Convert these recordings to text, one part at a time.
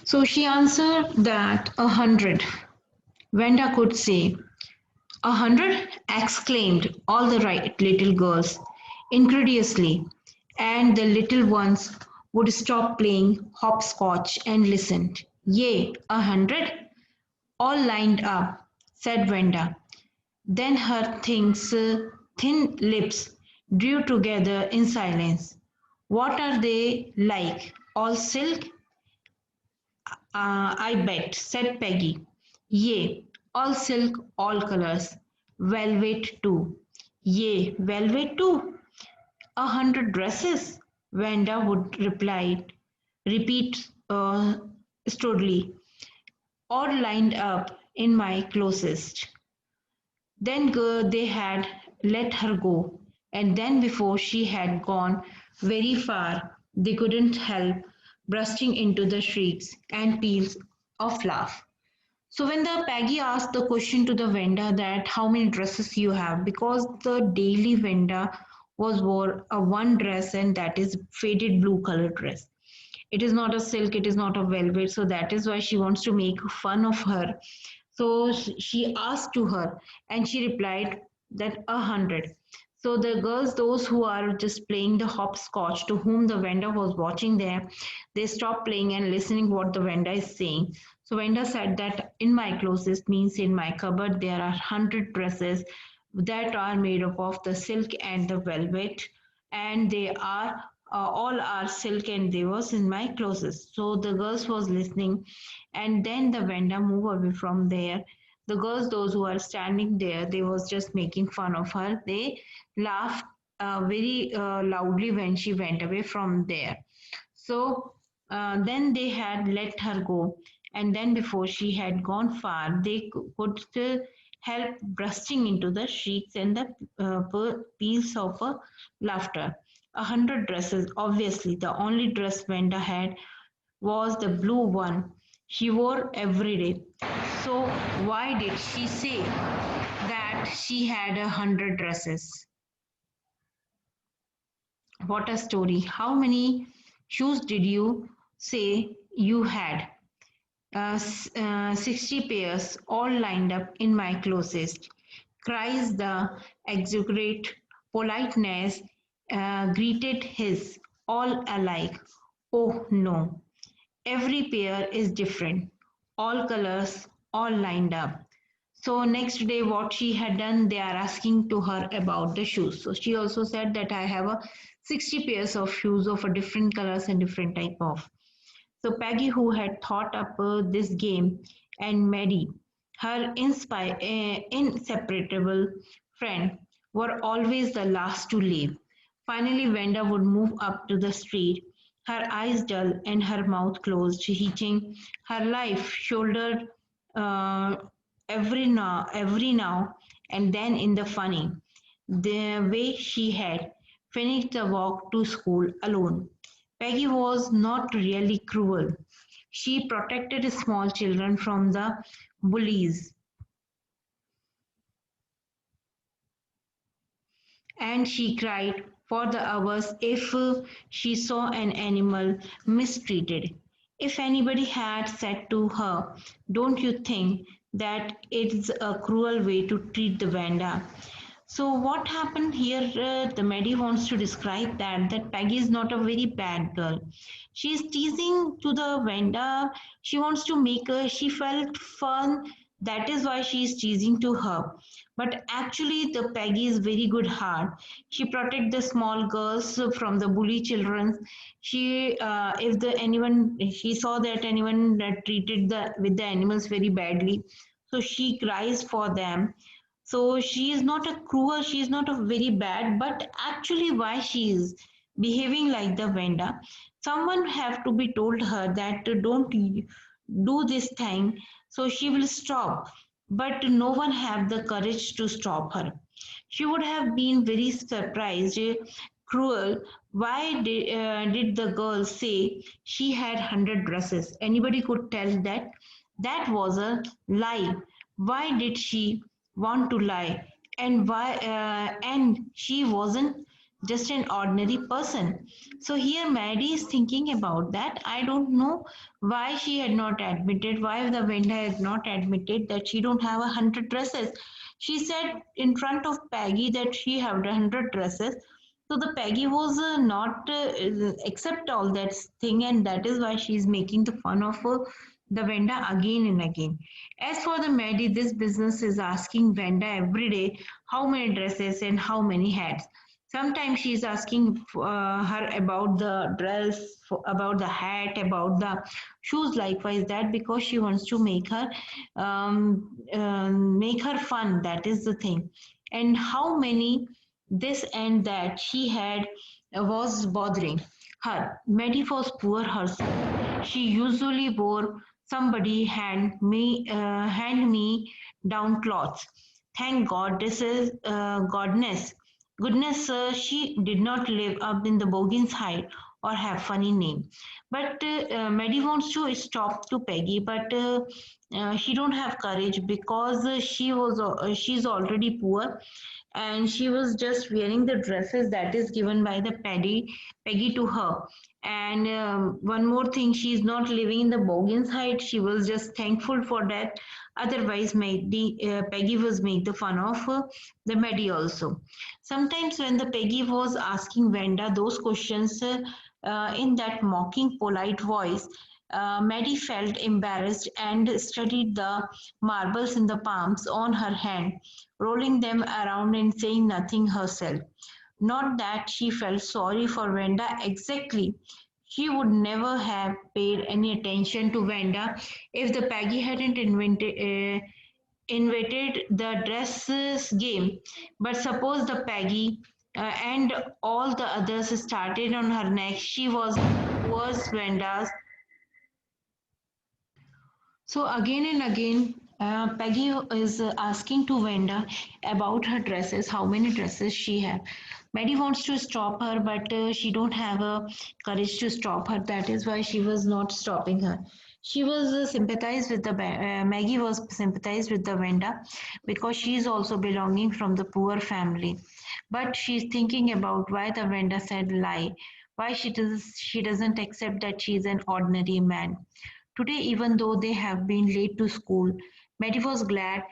So she answered that 100. Venda could say, 100? Exclaimed all the right little girls incredulously, and the little ones would stop playing hopscotch and listened. Yea, 100? All lined up, said Venda. Then her thin lips drew together in silence. What are they like? All silk? I bet, said Peggy. Yea, all silk, all colors. Velvet too. Yea, velvet too. 100 dresses, Vanda would repeat sturdily, all lined up in my closest. Then they had let her go, and then before she had gone very far, they couldn't help bursting into the shrieks and peals of laugh. So when the Peggy asked the question to the vendor that how many dresses you have, because the daily vendor was wore a one dress and that is faded blue color dress. It is not a silk, it is not a velvet, so that is why she wants to make fun of her. So she asked to her, and she replied that 100. So the girls, those who are just playing the hopscotch, to whom the vendor was watching there, they stopped playing and listening what the vendor is saying. So vendor said that in my closet means in my cupboard there are 100 dresses that are made up of the silk and the velvet, and they are all are silk and they was in my closet. So the girls was listening, and then the vendor moved away from there. The girls, those who are standing there, they was just making fun of her. They laughed very loudly when she went away from there. So then they had let her go, and then before she had gone far, they could still help bursting into the shrieks and the peals of laughter. 100 dresses, obviously, the only dress Venda had was the blue one she wore every day. So why did she say that she had 100 dresses? What a story. How many shoes did you say you had? 60 pairs, all lined up in my closest. Cries the exaggerate politeness greeted his, all alike. Oh no, every pair is different, all colors, all lined up. So next day, what she had done, they are asking to her about the shoes. So she also said that I have a 60 pairs of shoes of a different colors and different type of. So Peggy, who had thought up this game, and Mary, her inseparable friend, were always the last to leave. Finally, Venda would move up to the street, her eyes dull and her mouth closed, hitching her life shouldered uh, every now and then in the funny, the way she had finished the walk to school alone. Peggy was not really cruel. She protected small children from the bullies, and she cried for the hours if she saw an animal mistreated. If anybody had said to her, don't you think that it's a cruel way to treat the Vanda? So what happened here? The Medi wants to describe that Peggy is not a very bad girl. She is teasing to the Vanda. She wants to make her. She felt fun. That is why she is teasing to her. But actually, the Peggy is very good heart. She protect the small girls from the bully children. She, if the anyone, she saw that anyone that treated the with the animals very badly, so she cries for them. So she is not a cruel, she is not a very bad, but actually why she is behaving like the Venda, someone have to be told her that don't do this thing, so she will stop. But no one have the courage to stop her. She would have been very surprised, cruel. Why did the girl say she had 100 dresses? Anybody could tell that that was a lie. Why did she want to lie? And why? And she wasn't. just an ordinary person. So here Maddie is thinking about that. I don't know why she had not admitted, why the vendor had not admitted that she don't have 100 dresses. She said in front of Peggy that she have 100 dresses. So the Peggy was not accept all that thing, and that is why she is making the fun of the vendor again and again. As for the Maddie, this business is asking vendor every day how many dresses and how many hats. Sometimes she's asking her about the dress, about the hat, about the shoes. Likewise, that because she wants to make her fun. That is the thing. And how many this and that she had was bothering her. Maddie was poor herself. She usually wore somebody hand me down clothes. Thank God, this is goodness, she did not live up in the Boggins height or have funny name. But Maddie wants to stop to Peggy, but she don't have courage because she's already poor, and she was just wearing the dresses that is given by the Peggy to her. And one more thing, she's not living in the Boggins height. She was just thankful for that. Otherwise, Peggy was make the fun of the Maddie also. Sometimes when the Peggy was asking Venda those questions in that mocking, polite voice, Maddie felt embarrassed and studied the marbles in the palms on her hand, rolling them around and saying nothing herself. Not that she felt sorry for Venda exactly. She would never have paid any attention to Venda if the Peggy hadn't invented the dresses game. But suppose the Peggy and all the others started on her neck, she was Venda's. So again and again, Peggy is asking to Venda about her dresses, how many dresses she have. Maddie wants to stop her, but she don't have a courage to stop her. That is why she was not stopping her. She was sympathized with the Maggie was sympathized with the Venda because she is also belonging from the poor family. But she's thinking about why the Venda said lie, why she doesn't accept that she is an ordinary man. Today, even though they have been late to school, Mary was glad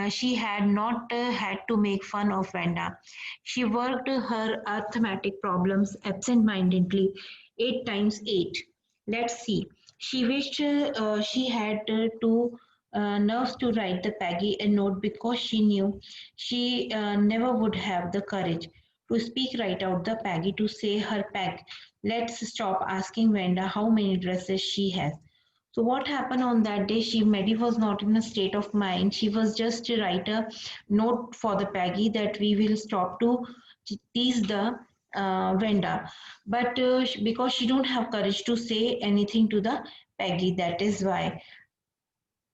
she had not had to make fun of Vanda. She worked her arithmetic problems absent-mindedly 8 times 8. Let's see. She wished she had to nerves to write the Peggy a note because she knew she never would have the courage to speak right out the Peggy to say her Peg. Let's stop asking Vanda how many dresses she has. So what happened on that day? Mary was not in a state of mind. She was just to write a note for the Peggy that we will stop to tease the vendor, but because she don't have courage to say anything to the Peggy, that is why.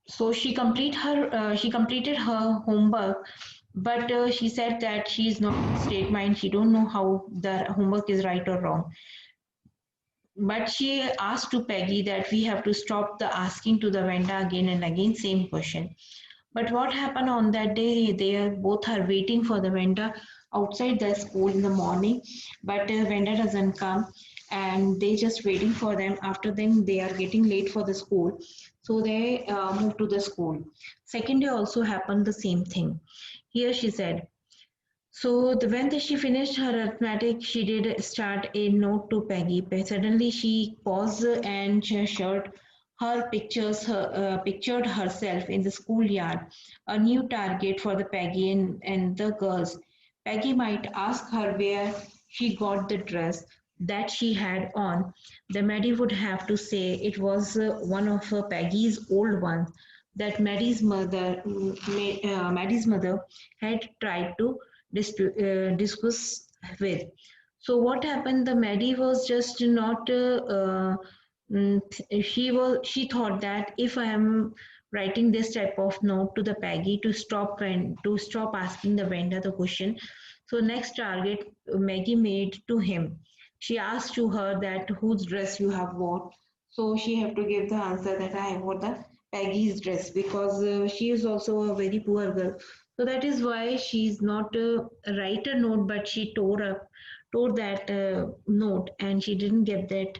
So she completed her homework, but she said that she is not in state mind. She don't know how the homework is right or wrong, but she asked to Peggy that we have to stop the asking to the vendor again and again, same question. But what happened on that day? They both are waiting for the vendor outside the school in the morning, but the vendor doesn't come, and they just waiting for them. After them, they are getting late for the school, so they move to the school. Second day also happened the same thing. Here she said, so when she finished her arithmetic, she did start a note to Peggy. But suddenly she paused and showed pictured herself in the schoolyard, a new target for the Peggy and the girls. Peggy might ask her where she got the dress that she had on. The Maddie would have to say it was one of Peggy's old ones that Maddie's mother had tried to discuss with. So what happened? The Maddie was just not. She thought that if I am writing this type of note to the Peggy to stop asking the vendor the question, so next target Maggie made to him. She asked to her that whose dress you have worn. So she have to give the answer that I have worn the Peggy's dress because she is also a very poor girl. So that is why she's not a writer note, but she tore up tore that note, and she didn't give that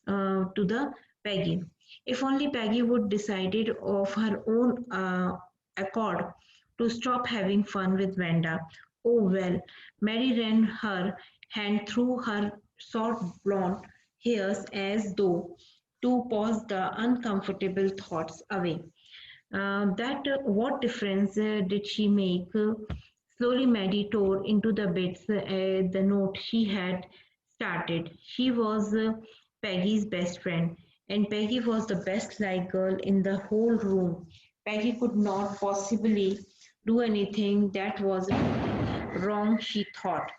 to the Peggy. If only Peggy would decided of her own accord to stop having fun with Vanda. Oh well, Mary ran her hand through her short blonde hairs as though to pause the uncomfortable thoughts away. That what difference did she make? Slowly, Maddie tore into the bits the note she had started. She was Peggy's best friend, and Peggy was the best like girl in the whole room. Peggy could not possibly do anything that was wrong, she thought.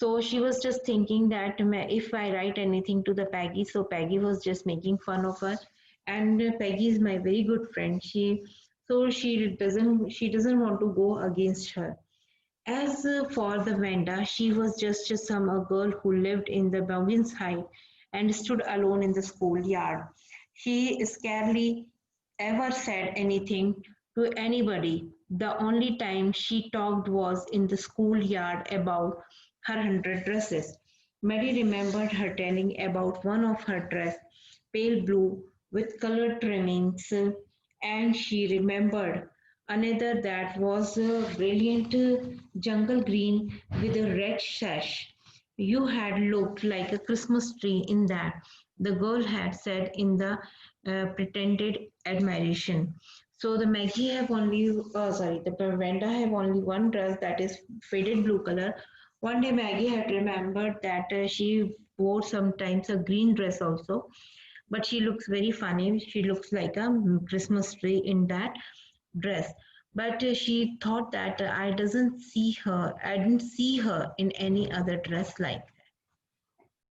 So she was just thinking that if I write anything to the Peggy, so Peggy was just making fun of her, and Peggy is my very good friend. She doesn't want to go against her. As for the Vanda, she was just a summer girl who lived in the mountains high and stood alone in the schoolyard. She scarcely ever said anything to anybody. The only time she talked was in the schoolyard about her 100 dresses. Mary remembered her telling about one of her dress, pale blue with colored trimmings, and she remembered another that was brilliant jungle green with a red sash. You had looked like a Christmas tree in that, the girl had said in the pretended admiration. So the Maggie have only, the Vanda have only one dress that is faded blue color. One day Maggie had remembered that she wore sometimes a green dress also, but she looks very funny. She looks like a Christmas tree in that dress. But she thought that I didn't see her in any other dress like.